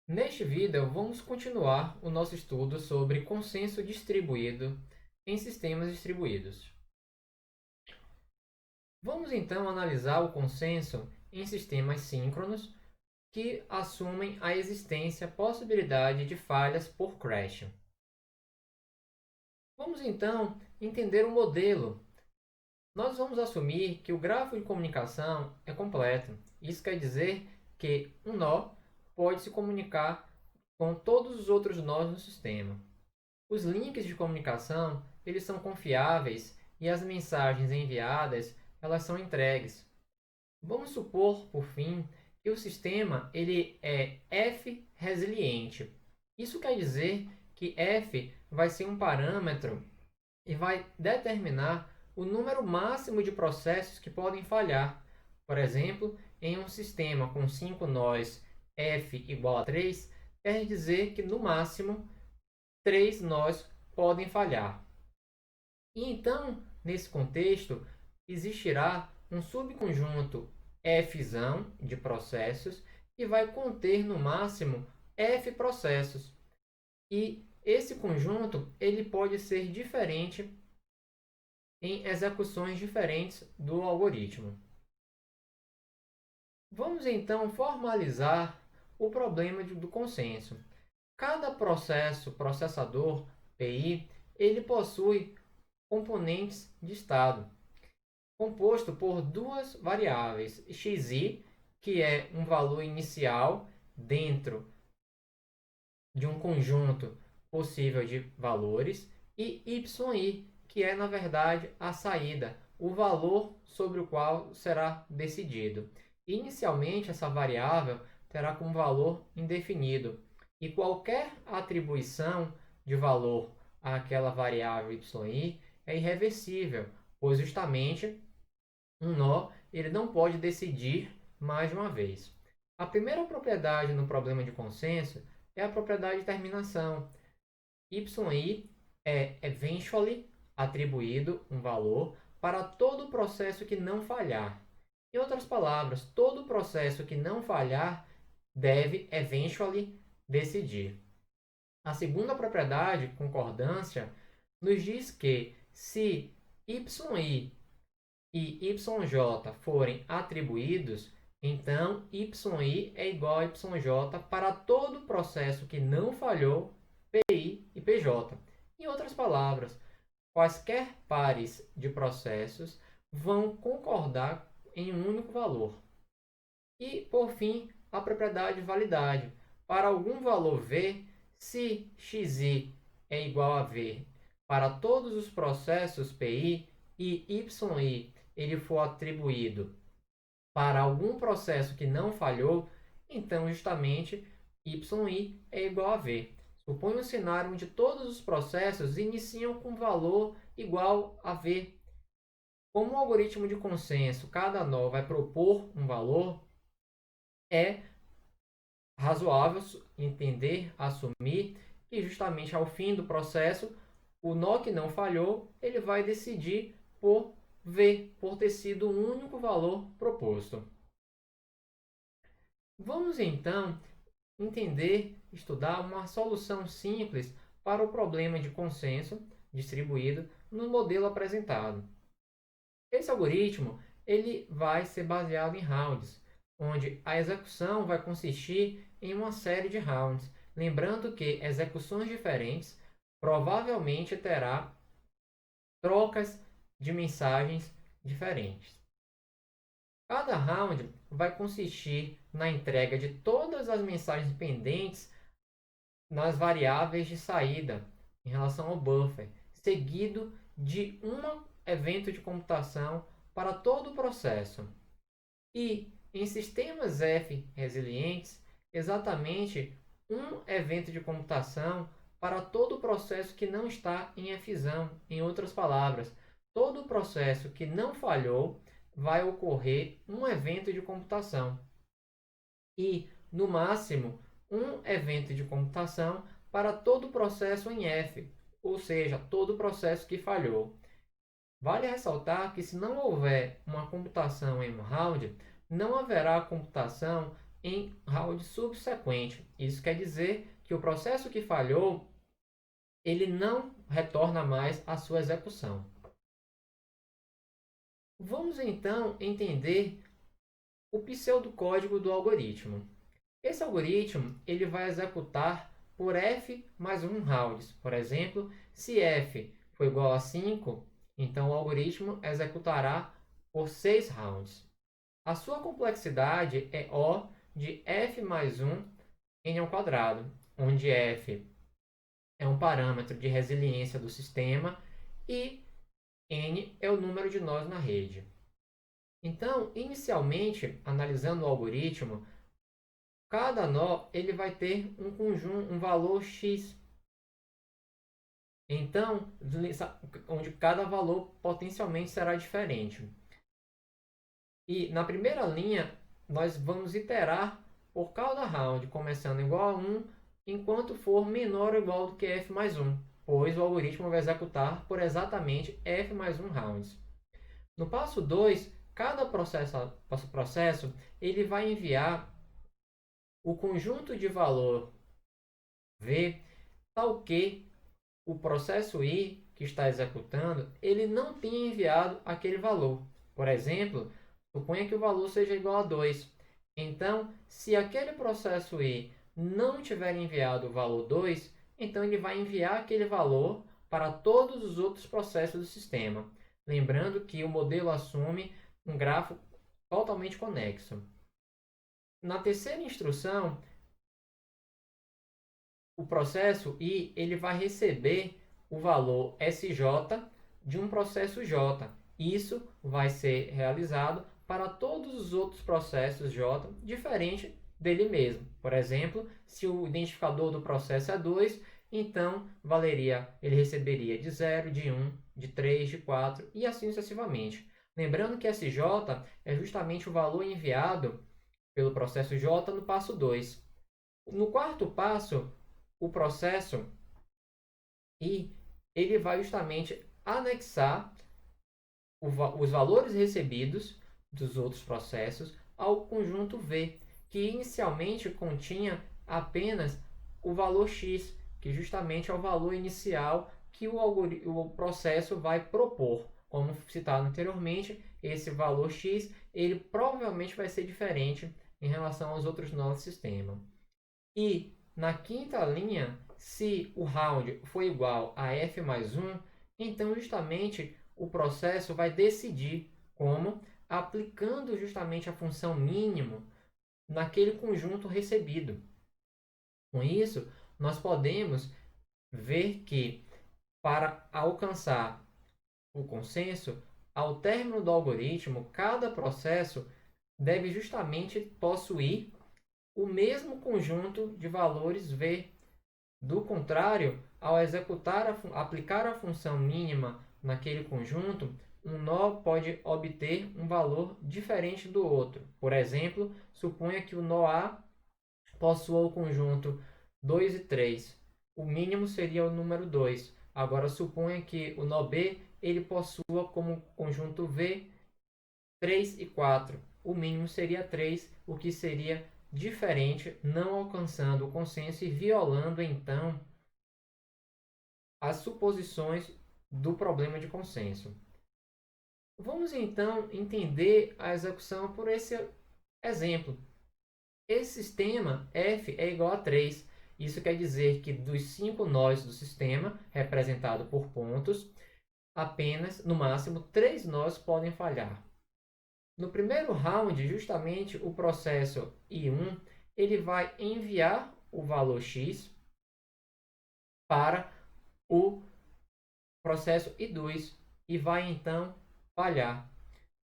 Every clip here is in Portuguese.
Neste vídeo, vamos continuar o nosso estudo sobre consenso distribuído em sistemas distribuídos. Vamos então analisar o consenso em sistemas síncronos que assumem a existência possibilidade de falhas por crash. Vamos então entender o modelo. Nós vamos assumir que o grafo de comunicação é completo. Isso quer dizer que um nó pode se comunicar com todos os outros nós no sistema. Os links de comunicação, eles são confiáveis e as mensagens enviadas, elas são entregues. Vamos supor, por fim, que o sistema ele é F resiliente. Isso quer dizer que F vai ser um parâmetro e vai determinar o número máximo de processos que podem falhar. Por exemplo, em um sistema com 5 nós F igual a 3, quer dizer que no máximo 3 nós podem falhar. E então, nesse contexto, existirá um subconjunto F de processos que vai conter no máximo F processos. E esse conjunto ele pode ser diferente em execuções diferentes do algoritmo. Vamos então formalizar o problema do consenso. Cada processador, PI, ele possui componentes de estado, composto por duas variáveis, xi, que é um valor inicial dentro de um conjunto possível de valores, e yi, que é, na verdade, a saída, o valor sobre o qual será decidido. Inicialmente, essa variável terá como valor indefinido, e qualquer atribuição de valor àquela variável yi é irreversível, pois justamente um nó ele não pode decidir mais de uma vez. A primeira propriedade no problema de consenso é a propriedade de terminação. yi é eventually atribuído um valor para todo processo que não falhar. Em outras palavras, todo processo que não falhar deve eventually decidir. A segunda propriedade, concordância, nos diz que se yi e yj forem atribuídos, então yi é igual a yj para todo processo que não falhou, pi e pj. Em outras palavras, quaisquer pares de processos vão concordar em um único valor. E, por fim, a propriedade de validade. Para algum valor v, se xi é igual a v para todos os processos pi e yi ele for atribuído para algum processo que não falhou, então justamente yi é igual a v. Suponha um cenário onde todos os processos iniciam com valor igual a v. Como o algoritmo de consenso, cada nó vai propor um valor, é razoável entender, assumir que justamente ao fim do processo, o nó que não falhou, ele vai decidir por V, por ter sido o único valor proposto. Vamos então entender, estudar uma solução simples para o problema de consenso distribuído no modelo apresentado. Esse algoritmo ele vai ser baseado em rounds, onde a execução vai consistir em uma série de rounds. Lembrando que execuções diferentes provavelmente terá trocas de mensagens diferentes. Cada round vai consistir na entrega de todas as mensagens pendentes nas variáveis de saída em relação ao buffer, seguido de um evento de computação para todo o processo. E em sistemas F resilientes, exatamente um evento de computação para todo o processo que não está em F. Em outras palavras, todo o processo que não falhou vai ocorrer um evento de computação. E, no máximo, um evento de computação para todo o processo em F, ou seja, todo o processo que falhou. Vale ressaltar que se não houver uma computação em um round, não haverá computação em round subsequente. Isso quer dizer que o processo que falhou, ele não retorna mais à sua execução. Vamos então entender o pseudocódigo do algoritmo. Esse algoritmo ele vai executar por f mais 1 rounds. Por exemplo, se f for igual a 5, então o algoritmo executará por 6 rounds. A sua complexidade é O de f mais 1 n ao quadrado, onde f é um parâmetro de resiliência do sistema e n é o número de nós na rede. Então, inicialmente, analisando o algoritmo, cada nó ele vai ter um valor x. Então, onde cada valor potencialmente será diferente. E na primeira linha, nós vamos iterar por cada round, começando igual a 1, enquanto for menor ou igual do que f mais 1, pois o algoritmo vai executar por exatamente f mais 1 rounds. No passo 2, cada processo ele vai enviar o conjunto de valor v, tal que o processo i que está executando, ele não tenha enviado aquele valor. Por exemplo, suponha que o valor seja igual a 2. Então, se aquele processo i não tiver enviado o valor 2, então ele vai enviar aquele valor para todos os outros processos do sistema. Lembrando que o modelo assume um grafo totalmente conexo. Na terceira instrução, o processo i ele vai receber o valor SJ de um processo J. Isso vai ser realizado para todos os outros processos J, diferente dele mesmo. Por exemplo, se o identificador do processo é 2, então ele receberia de 0, de 1, de 3, de 4 e assim sucessivamente. Lembrando que SJ é justamente o valor enviado pelo processo J no passo 2. No quarto passo, o processo I ele vai justamente anexar os valores recebidos dos outros processos ao conjunto V, que inicialmente continha apenas o valor x, que justamente é o valor inicial que o processo vai propor. Como citado anteriormente, esse valor x ele provavelmente vai ser diferente em relação aos outros nós do sistema. E na quinta linha, se o round for igual a f mais 1, então justamente o processo vai decidir como, aplicando justamente a função mínimo naquele conjunto recebido. Com isso, nós podemos ver que para alcançar o consenso, ao término do algoritmo, cada processo deve justamente possuir o mesmo conjunto de valores v. Do contrário, ao aplicar a função mínima naquele conjunto, um nó pode obter um valor diferente do outro. Por exemplo, suponha que o nó A possua o conjunto 2 e 3. O mínimo seria o número 2. Agora, suponha que o nó B ele possua como conjunto V 3 e 4. O mínimo seria 3, o que seria diferente, não alcançando o consenso e violando, então, as suposições do problema de consenso. Vamos, então, entender a execução por esse exemplo. Esse sistema f é igual a 3. Isso quer dizer que dos 5 nós do sistema, representado por pontos, apenas, no máximo, 3 nós podem falhar. No primeiro round, justamente o processo I1 ele vai enviar o valor x para o processo I2 e vai então falhar.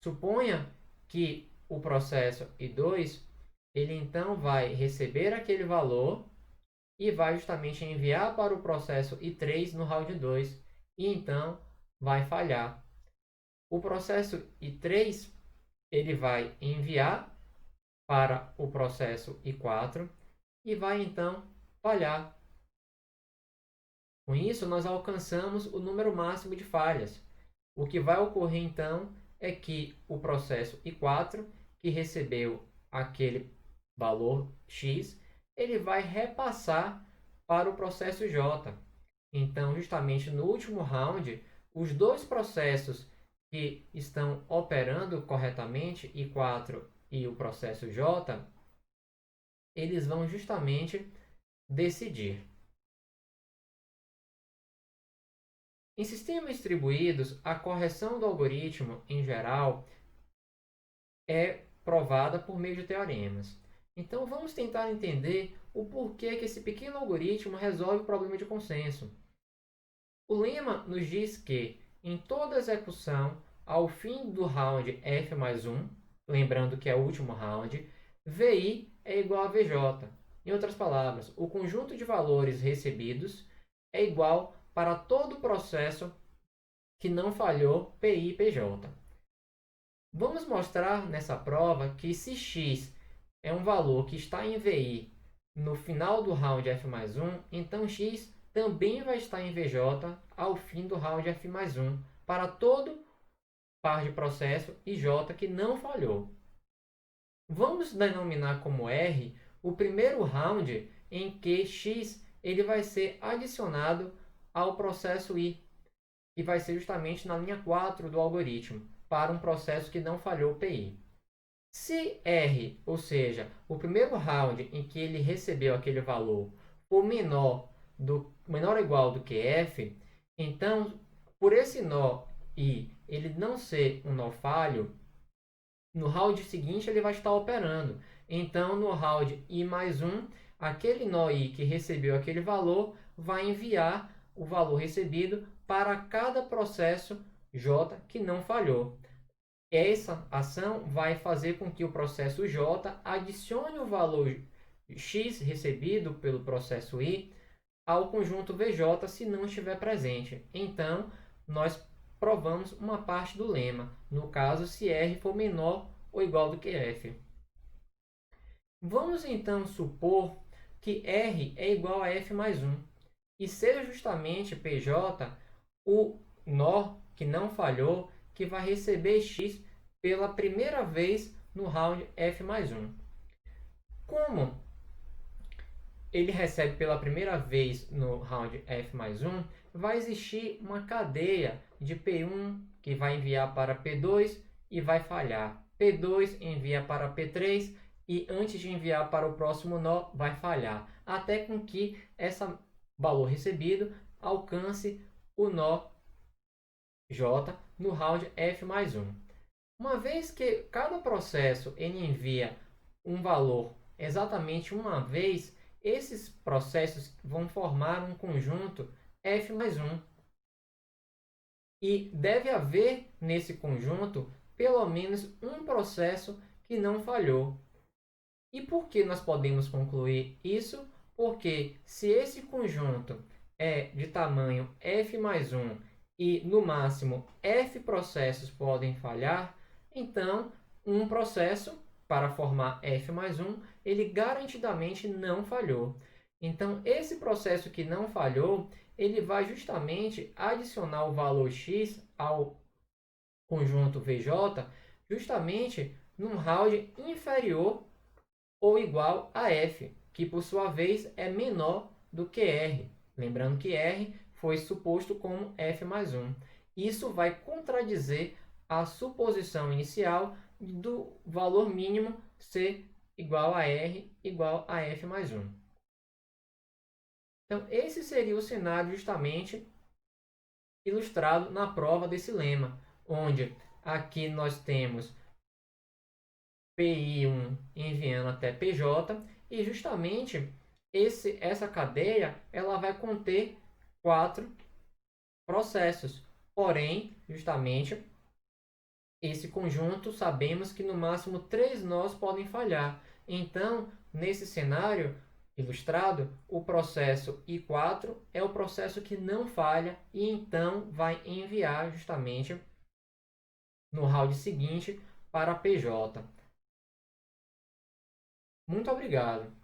Suponha que o processo I2 ele então vai receber aquele valor e vai justamente enviar para o processo I3 no round 2 e então vai falhar. O processo I3 ele vai enviar para o processo I4 e vai então falhar. Com isso, nós alcançamos o número máximo de falhas. O que vai ocorrer então é que o processo I4, que recebeu aquele valor x, ele vai repassar para o processo j. Então, justamente no último round, os dois processos que estão operando corretamente, I4 e o processo J, eles vão justamente decidir. Em sistemas distribuídos, a correção do algoritmo, em geral, é provada por meio de teoremas. Então, vamos tentar entender o porquê que esse pequeno algoritmo resolve o problema de consenso. O lema nos diz que, em toda execução, ao fim do round f mais 1, lembrando que é o último round, vi é igual a vj. Em outras palavras, o conjunto de valores recebidos é igual para todo o processo que não falhou pi e pj. Vamos mostrar nessa prova que se x é um valor que está em vi no final do round f mais 1, então x também vai estar em vj ao fim do round f mais 1 para todo par de processo e j que não falhou. Vamos denominar como R o primeiro round em que x ele vai ser adicionado ao processo I, que vai ser justamente na linha 4 do algoritmo, para um processo que não falhou PI. Se R, ou seja, o primeiro round em que ele recebeu aquele valor, for menor ou igual do que F, então, por esse nó I ele não ser um nó falho, no round seguinte ele vai estar operando. Então, no round I mais 1, aquele nó I que recebeu aquele valor vai enviar o valor recebido para cada processo J que não falhou. Essa ação vai fazer com que o processo J adicione o valor x recebido pelo processo I ao conjunto VJ se não estiver presente. Então, nós provamos uma parte do lema, no caso, se R for menor ou igual do que F. Vamos então supor que R é igual a F mais 1 e seja justamente PJ o nó que não falhou que vai receber x pela primeira vez no round f mais 1. Como ele recebe pela primeira vez no round f mais 1, vai existir uma cadeia de P1 que vai enviar para P2 e vai falhar. P2 envia para P3 e antes de enviar para o próximo nó vai falhar, até com que esse valor recebido alcance o nó J no round f mais 1. Uma vez que cada processo ele envia um valor exatamente uma vez, esses processos vão formar um conjunto f mais 1. E deve haver nesse conjunto pelo menos um processo que não falhou. E por que nós podemos concluir isso? Porque se esse conjunto é de tamanho f mais 1 e no máximo f processos podem falhar, então um processo para formar f mais 1, ele garantidamente não falhou. Então esse processo que não falhou, ele vai justamente adicionar o valor x ao conjunto VJ justamente num round inferior ou igual a f, que por sua vez é menor do que r. Lembrando que r foi suposto como f mais 1. Isso vai contradizer a suposição inicial do valor mínimo ser igual a r igual a f mais 1. Então, esse seria o cenário justamente ilustrado na prova desse lema, onde aqui nós temos PI1 enviando até PJ, e justamente essa cadeia ela vai conter 4 processos. Porém, justamente, esse conjunto sabemos que no máximo 3 nós podem falhar. Então, nesse cenário ilustrado, o processo I4 é o processo que não falha e então vai enviar justamente no round seguinte para PJ. Muito obrigado.